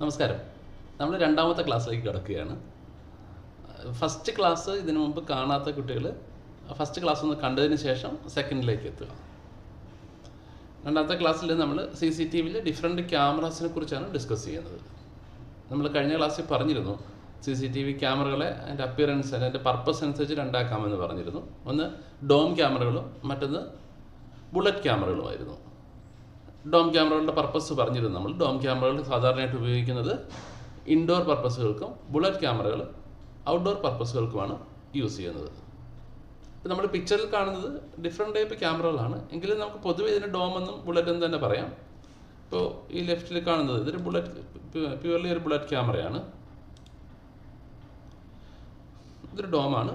നമസ്കാരം. നമ്മൾ രണ്ടാമത്തെ ക്ലാസ്സിലേക്ക് കിടക്കുകയാണ്. ഫസ്റ്റ് ക്ലാസ് ഇതിനു മുമ്പ് കാണാത്ത കുട്ടികൾ ഫസ്റ്റ് ക്ലാസ് ഒന്ന് കണ്ടതിന് ശേഷം സെക്കൻഡിലേക്ക് എത്തുക. രണ്ടാമത്തെ ക്ലാസ്സിൽ നമ്മൾ CCTVയിൽ ഡിഫറെൻറ്റ് ക്യാമറാസിനെ കുറിച്ചാണ് ഡിസ്കസ് ചെയ്യുന്നത്. നമ്മൾ കഴിഞ്ഞ ക്ലാസ്സിൽ പറഞ്ഞിരുന്നു CCTV ക്യാമറകളെ അതിൻ്റെ അപ്പിയറൻസ് അതിൻ്റെ പർപ്പസ് അനുസരിച്ച് രണ്ടാക്കാമെന്ന് പറഞ്ഞിരുന്നു. ഒന്ന് ഡോം ക്യാമറകളും മറ്റൊന്ന് ബുള്ളറ്റ് ക്യാമറകളുമായിരുന്നു. ഡോം ക്യാമറകളുടെ പർപ്പസ് പറഞ്ഞിരുന്നു. നമ്മൾ ഡോം ക്യാമറകൾ സാധാരണയായിട്ട് ഉപയോഗിക്കുന്നത് ഇൻഡോർ പർപ്പസുകൾക്കും ബുള്ളറ്റ് ക്യാമറകൾ ഔട്ട്ഡോർ പർപ്പസുകൾക്കുമാണ് യൂസ് ചെയ്യുന്നത്. ഇപ്പോൾ നമ്മൾ പിക്ചറിൽ കാണുന്നത് ഡിഫറെൻറ്റ് ടൈപ്പ് ക്യാമറകളാണ്. എങ്കിലും നമുക്ക് പൊതുവെ ഇതിന് ഡോം എന്നും ബുള്ളറ്റ് എന്ന് തന്നെ പറയാം. ഇപ്പോൾ ഈ ലെഫ്റ്റിൽ കാണുന്നത് ഇതൊരു പ്യുവർലി ഒരു ബുള്ളറ്റ് ക്യാമറയാണ്. ഇതൊരു ഡോമാണ്.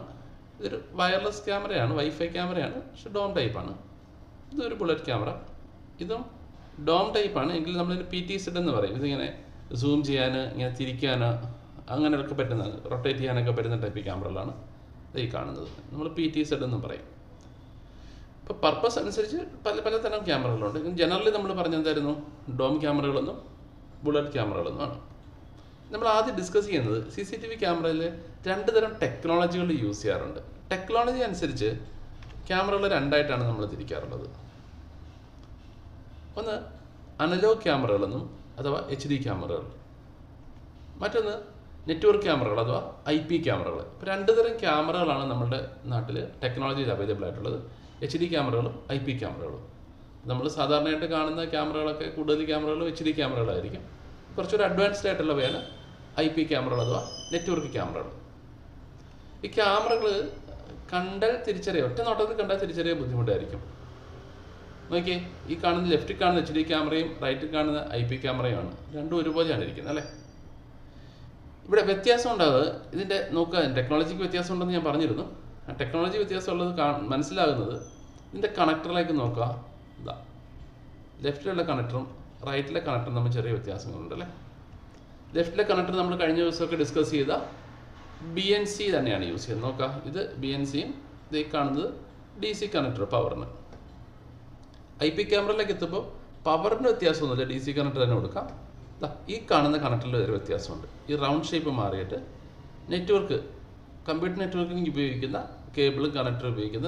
ഇതൊരു വയർലെസ് ക്യാമറയാണ്, വൈഫൈ ക്യാമറയാണ്, പക്ഷെ ഡോം ടൈപ്പാണ്. ഇതൊരു ബുള്ളറ്റ് ക്യാമറ. ഇതും ഡോം ടൈപ്പാണ്, എങ്കിലും നമ്മളിതിന് PTZ എന്ന് പറയും. ഇതിങ്ങനെ സൂം ചെയ്യാൻ, ഇങ്ങനെ തിരിക്കാൻ, അങ്ങനെയൊക്കെ പറ്റുന്ന, റൊട്ടേറ്റ് ചെയ്യാനൊക്കെ പറ്റുന്ന ടൈപ്പ് ക്യാമറകളാണ് ഈ കാണുന്നത്. നമ്മൾ PTZ എന്നും പറയും. ഇപ്പോൾ പർപ്പസ് അനുസരിച്ച് പലതരം ക്യാമറകളുണ്ട്. ജനറലി നമ്മൾ പറഞ്ഞെന്തായിരുന്നു, ഡോം ക്യാമറകളെന്നും ബുള്ളറ്റ് ക്യാമറകളെന്നുമാണ്. നമ്മൾ ആദ്യം ഡിസ്കസ് ചെയ്യുന്നത് CCTV ക്യാമറയിൽ രണ്ട് തരം ടെക്നോളജികൾ യൂസ് ചെയ്യാറുണ്ട്. ടെക്നോളജി അനുസരിച്ച് ക്യാമറകൾ രണ്ടായിട്ടാണ് നമ്മൾ തിരിക്കാറുള്ളത്. ഒന്ന് അനലോഗ് ക്യാമറകളെന്നും അഥവാ HD ക്യാമറകൾ, മറ്റൊന്ന് നെറ്റ്വർക്ക് ക്യാമറകൾ അഥവാ IP ക്യാമറകൾ. ഇപ്പോൾ രണ്ട് തരം ക്യാമറകളാണ് നമ്മുടെ നാട്ടിൽ ടെക്നോളജിയിൽ അവൈലബിൾ ആയിട്ടുള്ളത്, HD ക്യാമറകളും IP ക്യാമറകളും. നമ്മൾ സാധാരണയായിട്ട് കാണുന്ന ക്യാമറകളൊക്കെ കൂടുതൽ ക്യാമറകളും HD ക്യാമറകളായിരിക്കും. കുറച്ചൊരു അഡ്വാൻസ്ഡ് ആയിട്ടുള്ളവയാണ് IP ക്യാമറകൾ അഥവാ നെറ്റ്വർക്ക് ക്യാമറകൾ. ഈ ക്യാമറകൾ കണ്ടാൽ തിരിച്ചറിയാം, ഒറ്റ നോട്ടത്തിൽ കണ്ടാൽ തിരിച്ചറിയാൻ ബുദ്ധിമുട്ടായിരിക്കും. നോക്കിയേ, ഈ കാണുന്ന ലെഫ്റ്റിൽ കാണുന്ന HD ക്യാമറയും റൈറ്റിൽ കാണുന്ന IP ക്യാമറയുമാണ്. രണ്ടും ഒരുപോലെയാണ് ഇരിക്കുന്നത് അല്ലേ. ഇവിടെ വ്യത്യാസം ഉണ്ടാകുന്നത് ഇതിൻ്റെ നോക്കുക, ടെക്നോളജിക്ക് വ്യത്യാസം ഉണ്ടെന്ന് ഞാൻ പറഞ്ഞിരുന്നു. ആ ടെക്നോളജി വ്യത്യാസമുള്ളത് മനസ്സിലാകുന്നത് ഇതിൻ്റെ കണക്ടറിലേക്ക് നോക്കുക. ഇതാ ലെഫ്റ്റിലുള്ള കണക്ടറും റൈറ്റിലെ കണക്ടറും തമ്മിൽ ചെറിയ വ്യത്യാസങ്ങളുണ്ടല്ലേ. ലെഫ്റ്റിലെ കണക്ടർ നമ്മൾ കഴിഞ്ഞ ദിവസമൊക്കെ ഡിസ്കസ് ചെയ്ത BNC തന്നെയാണ് യൂസ് ചെയ്യുന്നത്. നോക്കുക, ഇത് BNCയും ഇത് കാണുന്നത് DC കണക്ടർ പവറിന്. IP ക്യാമറയിലേക്ക് എത്തുമ്പോൾ പവറിന് വ്യത്യാസമൊന്നുമില്ല, DC കണക്ടർ തന്നെ കൊടുക്കാം. ഈ കാണുന്ന കണക്ടറിൽ ഒരു വ്യത്യാസമുണ്ട്. ഈ റൗണ്ട് ഷേപ്പ് മാറിയിട്ട് നെറ്റ്വർക്ക്, കമ്പ്യൂട്ടർ നെറ്റ്വർക്കിംഗ് ഉപയോഗിക്കുന്ന കേബിളും കണക്ടർ ഉപയോഗിക്കുന്ന.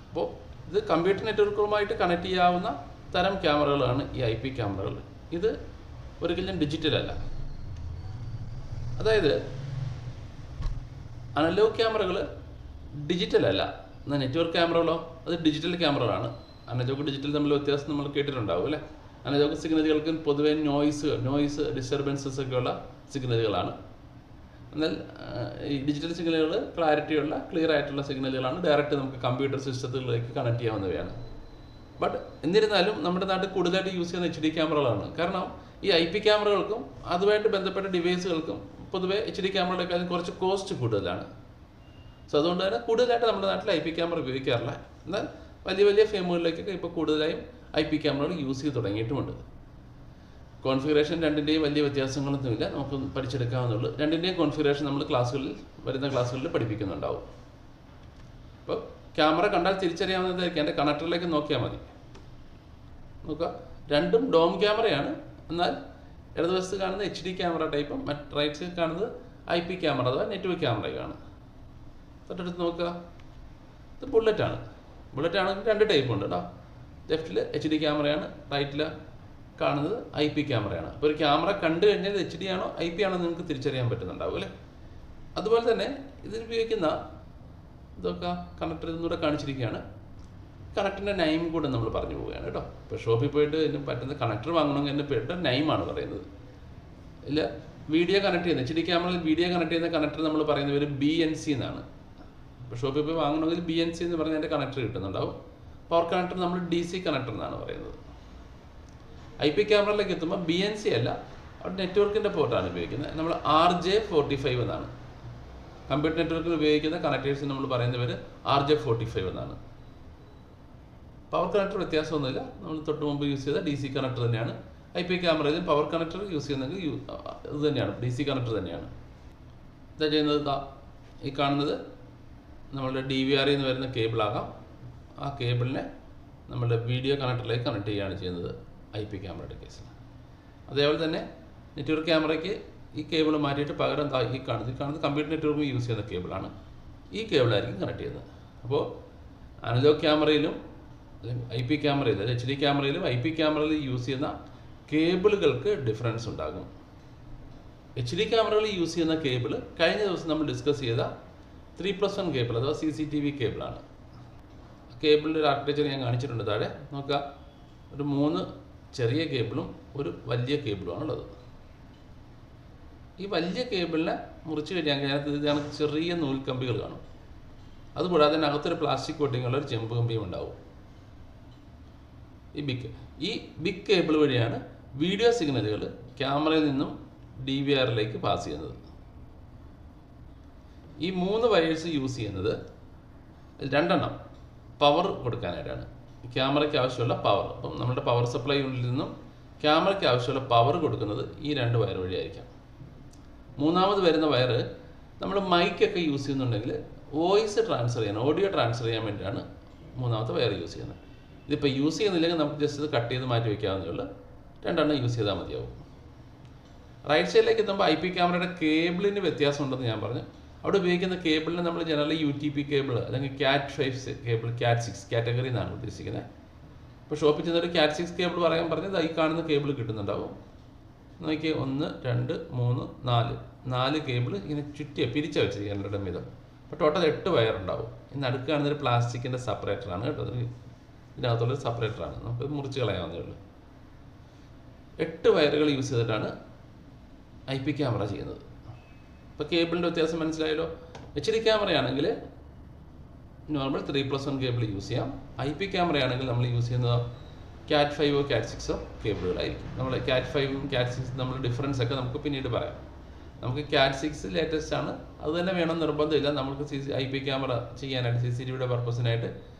അപ്പോൾ ഇത് കമ്പ്യൂട്ടർ നെറ്റ്വർക്കുമായിട്ട് കണക്ട് ചെയ്യാവുന്ന തരം ക്യാമറകളാണ് ഈ IP ക്യാമറകൾ. ഇത് ഒരിക്കലും ഡിജിറ്റൽ അല്ല. അതായത് അനലോഗ് ക്യാമറകൾ ഡിജിറ്റൽ അല്ല, എന്നാൽ നെറ്റ്വർക്ക് ക്യാമറകളോ അത് ഡിജിറ്റൽ ക്യാമറകളാണ്. അനലോഗ് ഡിജിറ്റൽ തമ്മിൽ വ്യത്യാസം നമ്മൾ കേട്ടിട്ടുണ്ടാവും അല്ലേ. അനലോഗ് സിഗ്നലുകൾക്ക് പൊതുവെ നോയ്സ് ഡിസ്റ്റർബൻസസ് ഒക്കെയുള്ള സിഗ്നലുകളാണ്. എന്നാൽ ഈ ഡിജിറ്റൽ സിഗ്നലുകൾ ക്ലിയർ ആയിട്ടുള്ള സിഗ്നലുകളാണ്. ഡയറക്റ്റ് നമുക്ക് കമ്പ്യൂട്ടർ സിസ്റ്റത്തിലേക്ക് കണക്ട് ചെയ്യാവുന്നവയാണ്. ബട്ട് എന്നിരുന്നാലും നമ്മുടെ നാട്ടിൽ കൂടുതലായിട്ട് യൂസ് ചെയ്യുന്ന HD ക്യാമറകളാണ്. കാരണം ഈ IP ക്യാമറകൾക്കും അതുമായിട്ട് ബന്ധപ്പെട്ട ഡിവൈസുകൾക്കും പൊതുവെ HD ക്യാമറകളെക്കാളും കുറച്ച് കോസ്റ്റ് കൂടുതലാണ്. സോ അതുകൊണ്ട് തന്നെ കൂടുതലായിട്ട് നമ്മുടെ നാട്ടിൽ IP ക്യാമറ ഉപയോഗിക്കാറില്ല. എന്നാൽ വലിയ ഫേമുകളിലേക്കൊക്കെ ഇപ്പോൾ കൂടുതലായും IP ക്യാമറകൾ യൂസ് ചെയ്ത് തുടങ്ങിയിട്ടുമുണ്ട്. കോൺഫിഗറേഷൻ രണ്ടിൻ്റെയും വലിയ വ്യത്യാസങ്ങളൊന്നുമില്ല, നമുക്ക് പഠിച്ചെടുക്കാവുന്നുള്ളൂ. രണ്ടിൻ്റെയും കോൺഫിഗറേഷൻ നമ്മൾ വരുന്ന ക്ലാസ്സുകളിൽ പഠിപ്പിക്കുന്നുണ്ടാവും. അപ്പോൾ ക്യാമറ കണ്ടാൽ തിരിച്ചറിയാവുന്നതായിരിക്കും. എൻ്റെ കണക്ടറിലേക്ക് നോക്കിയാൽ മതി. നോക്കുക, രണ്ടും ഡോം ക്യാമറയാണ്. എന്നാൽ ഇടതുവശത്ത് കാണുന്ന HD ക്യാമറ ടൈപ്പും റൈറ്റ് സൈഡ് കാണുന്നത് IP ക്യാമറ അഥവാ നെറ്റ്വർക്ക് ക്യാമറയാണ്. തൊട്ടടുത്ത് നോക്കുക, ഇത് ബുള്ളറ്റാണ്. ബുള്ളറ്റാണെങ്കിൽ രണ്ട് ടൈപ്പ് ഉണ്ട് കേട്ടോ. ലെഫ്റ്റിൽ HD ക്യാമറയാണ്, റൈറ്റിൽ കാണുന്നത് IP ക്യാമറയാണ്. അപ്പോൾ ഒരു ക്യാമറ കണ്ടു കഴിഞ്ഞാൽ HD ആണോ IP ആണോ നിങ്ങൾക്ക് തിരിച്ചറിയാൻ പറ്റുന്നുണ്ടാവും അല്ലേ. അതുപോലെ തന്നെ ഇതിനുപയോഗിക്കുന്ന ഇതൊക്കെ കണക്ടർ ഇതൊന്നുകൂടെ കാണിച്ചിരിക്കുകയാണ്. കണക്ടറിൻ്റെ നെയിം കൂടെ നമ്മൾ പറഞ്ഞു പോവുകയാണ് കേട്ടോ. ഇപ്പോൾ ഷോപ്പിൽ പോയിട്ട് ഇതിന് പറ്റുന്ന കണക്ടർ വാങ്ങണമെങ്കിൽ എൻ്റെ പേരുടെ നെയിമാണ് പറയുന്നത്. ഇല്ല, വീഡിയോ കണക്ട് ചെയ്യുന്ന HD ക്യാമറയിൽ വീഡിയോ കണക്ട് ചെയ്യുന്ന കണക്ടർ നമ്മൾ പറയുന്നത് ഒരു BNC എന്നാണ്. ഇപ്പോൾ ഷോപ്പിൽ പോയി വാങ്ങണമെങ്കിൽ BNC എന്ന് പറഞ്ഞാൽ എൻ്റെ കണക്ടർ കിട്ടുന്നുണ്ടാവും. പവർ കണക്ടർ നമ്മൾ DC കണക്ടർ എന്നാണ് പറയുന്നത്. IP ക്യാമറയിലേക്ക് എത്തുമ്പോൾ BNC അല്ല, അവിടെ നെറ്റ്വർക്കിൻ്റെ പോർട്ടാണ് ഉപയോഗിക്കുന്നത്. നമ്മൾ RJ45 എന്നാണ്. കമ്പ്യൂട്ടർ നെറ്റ്വർക്കിൽ ഉപയോഗിക്കുന്ന കണക്ടേഴ്സ് നമ്മൾ പറയുന്ന പേര് RJ45 എന്നാണ്. പവർ കണക്ടർ വ്യത്യാസമൊന്നുമില്ല, നമ്മൾ തൊട്ട് മുമ്പ് യൂസ് ചെയ്ത DC കണക്ടർ തന്നെയാണ്. IP ക്യാമറയിലും പവർ കണക്ടർ യൂസ് ചെയ്യുന്നെങ്കിൽ ഇത് തന്നെയാണ്, DC കണക്ടർ തന്നെയാണ്. ഇതാ ചെയ്യുന്നത്, ഈ കാണുന്നത് നമ്മളുടെ DVR എന്ന് വരുന്ന കേബിളാകാം. ആ കേബിളിനെ നമ്മുടെ വീഡിയോ കണക്ടറിലേക്ക് കണക്ട് ചെയ്യുകയാണ് ചെയ്യുന്നത് IP ക്യാമറയുടെ കേസിൽ. അതേപോലെ തന്നെ നെറ്റ്വർക്ക് ക്യാമറയ്ക്ക് ഈ കേബിൾ മാറ്റിയിട്ട് പകരം ഈ കാണുന്നത് കമ്പ്യൂട്ടർ നെറ്റ്വർക്ക് യൂസ് ചെയ്യുന്ന കേബിളാണ്. ഈ കേബിളായിരിക്കും കണക്ട് ചെയ്യുന്നത്. അപ്പോൾ അനലോഗ് ക്യാമറയിലും അല്ലെങ്കിൽ IP ക്യാമറയിൽ HD ക്യാമറയിലും IP ക്യാമറയിലും യൂസ് ചെയ്യുന്ന കേബിളുകൾക്ക് ഡിഫറൻസ് ഉണ്ടാകും. HD ക്യാമറകളിൽ യൂസ് ചെയ്യുന്ന കേബിൾ കഴിഞ്ഞ ദിവസം നമ്മൾ ഡിസ്കസ് ചെയ്ത 3+1 കേബിൾ അഥവാ CCTV കേബിളാണ്. കേബിളിൻ്റെ ഒരു ആർക്കിടെക്ചർ ഞാൻ കാണിച്ചിട്ടുണ്ട്. താഴെ നോക്കുക, ഒരു 3 ചെറിയ കേബിളും ഒരു വലിയ കേബിളുമാണ് ഉള്ളത്. ഈ വലിയ കേബിളിനെ മുറിച്ച് കഴിഞ്ഞാൽ ഇതാണ് ചെറിയ നൂൽക്കമ്പികൾ കാണും. അതുകൂടാതെ തന്നെ അകത്തൊരു പ്ലാസ്റ്റിക് കോട്ടിങ്ങുള്ള ഒരു ചെമ്പ് കമ്പിയും ഉണ്ടാവും. ഈ ബിഗ് കേബിൾ വഴിയാണ് വീഡിയോ സിഗ്നലുകൾ ക്യാമറയിൽ നിന്നും DVRലേക്ക് പാസ് ചെയ്യുന്നത്. ഈ 3 വയേഴ്സ് യൂസ് ചെയ്യുന്നത് 2 പവർ കൊടുക്കാനായിട്ടാണ്. ക്യാമറയ്ക്ക് ആവശ്യമുള്ള പവർ, അപ്പം നമ്മുടെ പവർ സപ്ലൈ യൂണിറ്റിൽ നിന്നും ക്യാമറയ്ക്ക് ആവശ്യമുള്ള പവർ കൊടുക്കുന്നത് ഈ 2 വയർ വഴിയായിരിക്കാം. മൂന്നാമത് വരുന്ന വയർ നമ്മൾ മൈക്കൊക്കെ യൂസ് ചെയ്യുന്നുണ്ടെങ്കിൽ വോയിസ് ട്രാൻസ്ഫർ ചെയ്യാൻ, ഓഡിയോ ട്രാൻസ്ഫർ ചെയ്യാൻ വേണ്ടിയാണ് മൂന്നാമത്തെ വയർ യൂസ് ചെയ്യുന്നത്. ഇതിപ്പോൾ യൂസ് ചെയ്യുന്നില്ലെങ്കിൽ നമുക്ക് ജസ്റ്റ് ഇത് കട്ട് ചെയ്ത് മാറ്റി വയ്ക്കാവുന്നേ ഉള്ളൂ. 2 യൂസ് ചെയ്താൽ മതിയാവും. റൈറ്റ് സൈഡിലേക്ക് എത്തുമ്പോൾ IP ക്യാമറയുടെ കേബിളിന് വ്യത്യാസം ഉണ്ടെന്ന് ഞാൻ പറഞ്ഞു. അവിടെ ഉപയോഗിക്കുന്ന കേബിളിന് നമ്മൾ ജനറലി UTP കേബിൾ അല്ലെങ്കിൽ CAT5 കേബിൾ, CAT6 കാറ്റഗറി എന്നാണ് ഉദ്ദേശിക്കുന്നത്. ഇപ്പോൾ ഷോപ്പിൽ ചെന്നൊരു CAT6 കേബിൾ പറയാൻ പറഞ്ഞത് ഈ കാണുന്ന കേബിൾ കിട്ടുന്നുണ്ടാവും. നോക്കി 1 2 3 4 കേബിൾ ഇങ്ങനെ പിരിച്ച വെച്ചിരിക്കുക രണ്ടും വിധം. അപ്പോൾ ടോട്ടൽ 8 വയർ ഉണ്ടാവും. ഇന്ന് അടുക്ക് കാണുന്നൊരു പ്ലാസ്റ്റിക്കിൻ്റെ സെപ്പറേറ്ററാണ് കേട്ടോ. ഇതിനകത്തുള്ളൊരു സെപ്പറേറ്ററാണ്, നമുക്ക് മുറിച്ച് കളയാവുന്നേ ഉള്ളൂ. 8 വയറുകൾ യൂസ് ചെയ്തിട്ടാണ് IP ക്യാമറ ചെയ്യുന്നത്. ഇപ്പോൾ കേബിളിൻ്റെ വ്യത്യാസം മനസ്സിലായല്ലോ. HD ക്യാമറയാണെങ്കിൽ നോർമൽ 3+1 കേബിൾ യൂസ് ചെയ്യാം. IP ക്യാമറയാണെങ്കിൽ നമ്മൾ യൂസ് ചെയ്യുന്നത് CAT5 CAT6 കേബിളുകളായിരിക്കും. നമ്മൾ CAT5 CAT6 നമ്മൾ ഡിഫറൻസ് ഒക്കെ നമുക്ക് പിന്നീട് പറയാം. നമുക്ക് CAT6 ലേറ്റസ്റ്റ് ആണ്, അത് തന്നെ വേണം നിർബന്ധമില്ല. നമുക്ക് IP ക്യാമറ ചെയ്യാനായിട്ട് CCTVയുടെ പർപ്പസിനായിട്ട്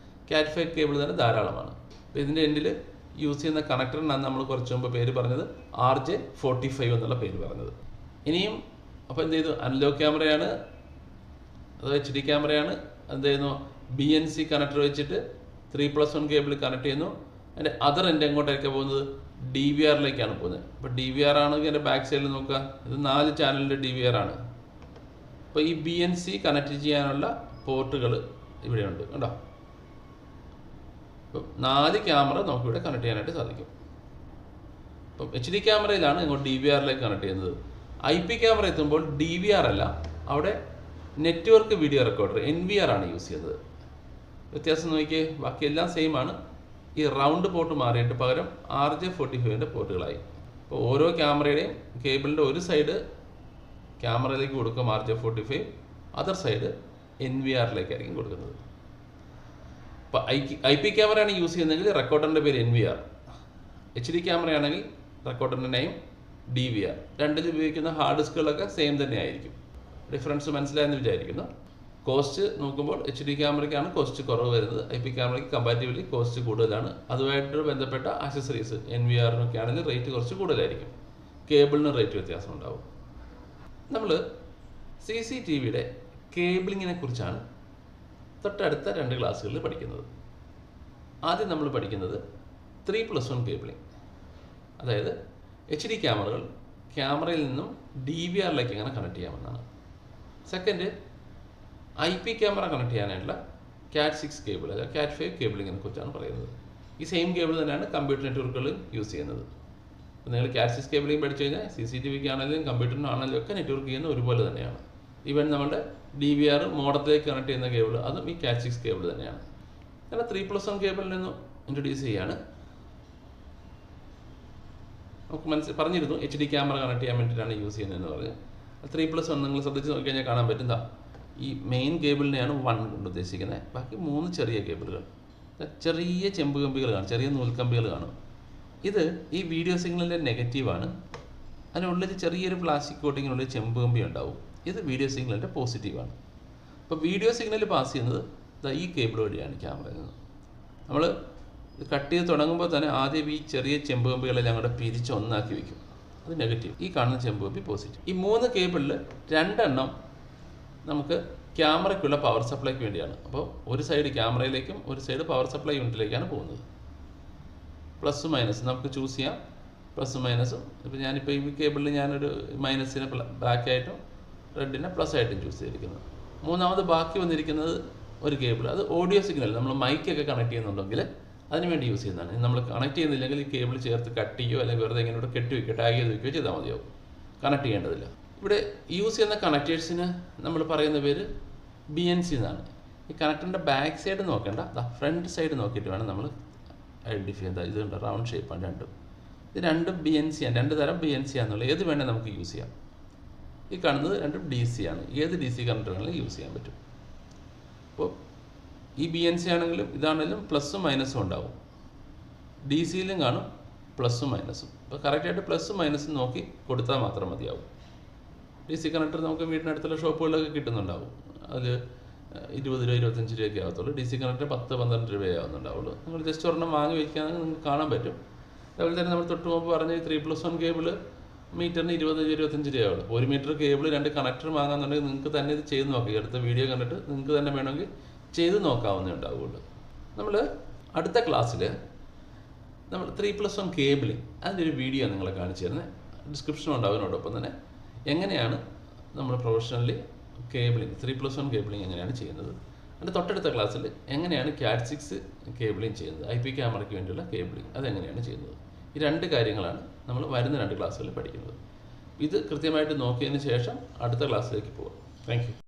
CAT5 കേബിൾ തന്നെ ധാരാളമാണ്. അപ്പോൾ ഇതിൻ്റെ എൻഡിൽ യൂസ് ചെയ്യുന്ന കണക്ടറിനാണ് നമ്മൾ കുറച്ച് മുമ്പ് പേര് പറഞ്ഞത് RJ45 എന്നുള്ള പേര് പറഞ്ഞത്. ഇനിയും അപ്പോൾ എന്ത് ചെയ്തു, അനലോഗ് ക്യാമറയാണ് അതോ HD ക്യാമറയാണ്, എന്ത് ചെയ്യുന്നു, BNC കണക്ടർ വെച്ചിട്ട് 3+1 കേബിൾ കണക്ട് ചെയ്യുന്നു. അതിൻ്റെ അതർ എൻഡ് എങ്ങോട്ടേക്കാണ് പോകുന്നത്, DVRലേക്കാണ് പോകുന്നത്. അപ്പോൾ DVR ആണെങ്കിൽ എൻ്റെ ബാക്ക് സൈഡിൽ നോക്കുക, ഇത് 4 ചാനലിൻ്റെ DVR ആണ്. അപ്പോൾ ഈ BNC കണക്ട് ചെയ്യാനുള്ള പോർട്ടുകൾ ഇവിടെയുണ്ട് കേട്ടോ. അപ്പം 4 ക്യാമറ നമുക്കിവിടെ കണക്ട് ചെയ്യാനായിട്ട് സാധിക്കും. അപ്പം HD ക്യാമറയിലാണ് ഇങ്ങോട്ട് DVRലേക്ക് കണക്ട് ചെയ്യുന്നത്. IP ക്യാമറ എത്തുമ്പോൾ DVR അല്ല, അവിടെ നെറ്റ്വർക്ക് വീഡിയോ റെക്കോർഡർ NVR ആണ് യൂസ് ചെയ്യുന്നത്. വ്യത്യാസം നോക്കിയേ, ബാക്കിയെല്ലാം സെയിം ആണ്. ഈ റൗണ്ട് പോർട്ട് മാറിയിട്ട് പകരം RJ45ൻ്റെ പോർട്ടുകളായി. അപ്പോൾ ഓരോ ക്യാമറയുടെയും കേബിളിൻ്റെ ഒരു സൈഡ് ക്യാമറയിലേക്ക് കൊടുക്കും RJ45, അതർ സൈഡ് NVRലേക്കായിരിക്കും കൊടുക്കുന്നത്. അപ്പോൾ IP ക്യാമറയാണ് യൂസ് ചെയ്യുന്നതെങ്കിൽ റെക്കോർഡറിൻ്റെ പേര് NVR, HD ക്യാമറയാണെങ്കിൽ റെക്കോർഡറിൻ്റെ നെയിം DVR. രണ്ടിൽ ഉപയോഗിക്കുന്ന ഹാർഡ് ഡിസ്കുകളൊക്കെ സെയിം തന്നെ ആയിരിക്കും. ഡിഫറൻസ് മനസ്സിലായെന്ന് വിചാരിക്കുന്നു. കോസ്റ്റ് നോക്കുമ്പോൾ HD ക്യാമറയ്ക്കാണ് കോസ്റ്റ് കുറവ് വരുന്നത്, IP ക്യാമറയ്ക്ക് കമ്പാരിറ്റീവ്ലി കോസ്റ്റ് കൂടുതലാണ്. അതുമായിട്ട് ബന്ധപ്പെട്ട ആക്സസറീസ് NVRനൊക്കെ ആണെങ്കിൽ റേറ്റ് കുറച്ച് കൂടുതലായിരിക്കും. കേബിളിന് റേറ്റ് വ്യത്യാസം ഉണ്ടാവും. നമ്മൾ CCTVയുടെ കേബിളിങ്ങിനെ കുറിച്ചാണ് തൊട്ടടുത്ത 2 ക്ലാസ്സുകളിൽ പഠിക്കുന്നത്. ആദ്യം നമ്മൾ പഠിക്കുന്നത് 3+1 കേബിളിംഗ്, അതായത് HD ക്യാമറകൾ ക്യാമറയിൽ നിന്നും DVRലേക്ക് എങ്ങനെ കണക്ട് ചെയ്യാമെന്നാണ്. സെക്കൻഡ്, IP ക്യാമറ കണക്ട് ചെയ്യാനായിട്ടുള്ള CAT6 കേബിൾ അല്ലെങ്കിൽ CAT5 കേബിളിങ്ങിനെ കുറിച്ചാണ് പറയുന്നത്. ഈ സെയിം കേബിൾ തന്നെയാണ് കമ്പ്യൂട്ടർ നെറ്റ്വർക്കുകളിൽ യൂസ് ചെയ്യുന്നത്. അപ്പോൾ നിങ്ങൾ CAT6 കേബിളിംഗ് പഠിച്ചു കഴിഞ്ഞാൽ CCTVക്ക് ആണെങ്കിലും കമ്പ്യൂട്ടറിനാണെങ്കിലും ഒക്കെ നെറ്റ്വർക്ക് ചെയ്യുന്ന ഒരുപോലെ തന്നെയാണ്. ഈവൻ നമ്മുടെ DVR മോഡത്തിലേക്ക് കണക്ട് ചെയ്യുന്ന കേബിൾ അതും ഈ CAT6 കേബിൾ തന്നെയാണ്. അങ്ങനെ 3+1 കേബിളിൽ നിന്ന് ഇൻട്രൊഡ്യൂസ് ചെയ്യാണ്. നമുക്ക് പറഞ്ഞിരുന്നു HD ക്യാമറ കണക്ട് ചെയ്യാൻ വേണ്ടിയിട്ടാണ് യൂസ് ചെയ്യുന്നതെന്ന് പറഞ്ഞ്. 3+1 നിങ്ങൾ ശ്രദ്ധിച്ച് നോക്കിക്കഴിഞ്ഞാൽ കാണാൻ പറ്റുന്ന ഈ മെയിൻ കേബിളിനെയാണ് 1 കൊണ്ട് ഉദ്ദേശിക്കുന്നത്. ബാക്കി 3 ചെറിയ കേബിളുകൾ, ചെറിയ ചെമ്പ് കമ്പികൾ കാണും, ചെറിയ നൂൽക്കമ്പികൾ കാണും. ഇത് ഈ വീഡിയോ സിഗ്നലിൻ്റെ നെഗറ്റീവാണ്. അതിനുള്ളിൽ ചെറിയൊരു പ്ലാസ്റ്റിക് കോട്ടിങ്ങിനുള്ളിൽ ചെമ്പ് കമ്പി ഉണ്ടാവും. ഇത് വീഡിയോ സിഗ്നലിൻ്റെ പോസിറ്റീവാണ്. അപ്പോൾ വീഡിയോ സിഗ്നൽ പാസ് ചെയ്യുന്നത് ഈ കേബിൾ വഴിയാണ് ക്യാമറയിൽ നിന്ന്. നമ്മൾ ഇത് കട്ട് ചെയ്ത് തുടങ്ങുമ്പോൾ തന്നെ ആദ്യം ഈ ചെറിയ ചെമ്പ് കമ്പികളെല്ലാം കൂടെ പിരിച്ച് ഒന്നാക്കി വയ്ക്കും, അത് നെഗറ്റീവ്. ഈ കാണുന്ന ചെമ്പ് കമ്പി പോസിറ്റീവ്. ഈ 3 കേബിളിൽ 2 നമുക്ക് ക്യാമറയ്ക്കുള്ള പവർ സപ്ലൈക്ക് വേണ്ടിയാണ്. അപ്പോൾ ഒരു സൈഡ് ക്യാമറയിലേക്കും ഒരു സൈഡ് പവർ സപ്ലൈ യൂണിറ്റിലേക്കാണ് പോകുന്നത്. പ്ലസ് മൈനസ് നമുക്ക് ചൂസ് ചെയ്യാം, പ്ലസ് മൈനസും. ഇപ്പോൾ ഞാനിപ്പോൾ ഈ കേബിളിൽ ഞാനൊരു മൈനസിനെ ബ്ലാക്ക് ആയിട്ടും റെഡിനെ പ്ലസ് ആയിട്ടും ചൂസ് ചെയ്തിരിക്കുന്നത്. മൂന്നാമത് ബാക്കി വന്നിരിക്കുന്നത് ഒരു കേബിൾ, അത് ഓഡിയോ സിഗ്നൽ നമ്മൾ മൈക്കൊക്കെ കണക്ട് ചെയ്യുന്നുണ്ടെങ്കിൽ അതിന് വേണ്ടി യൂസ് ചെയ്യുന്നതാണ്. നമ്മൾ കണക്ട് ചെയ്യുന്നില്ലെങ്കിൽ ഈ കേബിൾ ചേർത്ത് കട്ട് ചെയ്യുകയോ അല്ലെങ്കിൽ വെറുതെ ഇങ്ങനെ കെട്ടി വയ്ക്കുകയോ ടാഗ് ചെയ്ത് വയ്ക്കുകയോ ചെയ്താൽ മതിയാവും, കണക്ട് ചെയ്യേണ്ടതില്ല. ഇവിടെ യൂസ് ചെയ്യുന്ന കണക്റ്റേഴ്സിന് നമ്മൾ പറയുന്ന പേര് BNC എന്നാണ്. ഈ കണക്ടറിൻ്റെ ബാക്ക് സൈഡ് നോക്കേണ്ട, ഫ്രണ്ട് സൈഡ് നോക്കിയിട്ട് വേണം നമ്മൾ ഐഡൻറ്റിഫൈ ചെയ്യാൻ. ഇതുണ്ട് റൗണ്ട് ഷേപ്പാണ് രണ്ടും. ഇത് രണ്ടും BNC ആണ്, രണ്ട് തരം BNC ആണെന്നുള്ളത്. ഏത് വേണേൽ നമുക്ക് യൂസ് ചെയ്യാം. ഈ കാണുന്നത് രണ്ടും DC ആണ്, ഏത് DC കണക്ടർ വേണമെങ്കിലും യൂസ് ചെയ്യാൻ പറ്റും. അപ്പോൾ ഈ BNC ആണെങ്കിലും ഇതാണെങ്കിലും പ്ലസ്സും മൈനസും ഉണ്ടാവും. DCയിലും കാണും പ്ലസ്സും മൈനസും. അപ്പോൾ കറക്റ്റായിട്ട് പ്ലസ്സും മൈനസും നോക്കി കൊടുത്താൽ മാത്രം മതിയാവും. DC കണക്ടർ നമുക്ക് വീടിനടുത്തുള്ള ഷോപ്പുകളിലൊക്കെ കിട്ടുന്നുണ്ടാവും. അതിൽ 20 രൂപ 25 രൂപയൊക്കെ ആകത്തുള്ളൂ. DC കണക്ടർ 10-12 രൂപയേ ആവുന്നുണ്ടാവുള്ളൂ. നിങ്ങൾ ജസ്റ്റ് ഒരെണ്ണം വാങ്ങി വയ്ക്കുകയാണെങ്കിൽ നിങ്ങൾക്ക് കാണാൻ പറ്റും. അതുപോലെ തന്നെ നമ്മൾ തൊട്ട് മുമ്പ് പറഞ്ഞ 3+1 കേബിൾ മീറ്ററിന് 20-25 രൂപയുള്ളൂ. 1 മീറ്റർ കേബിൾ 2 കണക്ടർ വാങ്ങാന്നുണ്ടെങ്കിൽ നിങ്ങൾക്ക് തന്നെ ഇത് ചെയ്ത് നോക്കാം. അടുത്ത വീഡിയോ കണ്ടിട്ട് നിങ്ങൾക്ക് തന്നെ വേണമെങ്കിൽ ചെയ്ത് നോക്കാവുന്നേ ഉണ്ടാവുകയുള്ളൂ. നമ്മൾ അടുത്ത ക്ലാസ്സിൽ നമ്മൾ 3+1 കേബിളിങ് അതിൻ്റെ ഒരു വീഡിയോ നിങ്ങളെ കാണിച്ചു തരുന്നത്. ഡിസ്ക്രിപ്ഷൻ ഉണ്ടാവുന്നതോടൊപ്പം തന്നെ എങ്ങനെയാണ് നമ്മൾ പ്രൊഫഷണലി കേബിളിങ് 3+1 കേബിളിങ് എങ്ങനെയാണ് ചെയ്യുന്നത്. അതിൻ്റെ തൊട്ടടുത്ത ക്ലാസ്സിൽ എങ്ങനെയാണ് CAT6 കേബിളിങ് ചെയ്യുന്നത്, IP ക്യാമറയ്ക്ക് വേണ്ടിയുള്ള കേബിളിങ് അതെങ്ങനെയാണ് ചെയ്യുന്നത്. ഈ 2 കാര്യങ്ങളാണ് നമ്മൾ വരുന്ന 2 ക്ലാസ്സുകളിൽ പഠിക്കുന്നത്. ഇത് കൃത്യമായിട്ട് നോക്കിയതിന് ശേഷം അടുത്ത ക്ലാസ്സിലേക്ക് പോകാം. Thank you.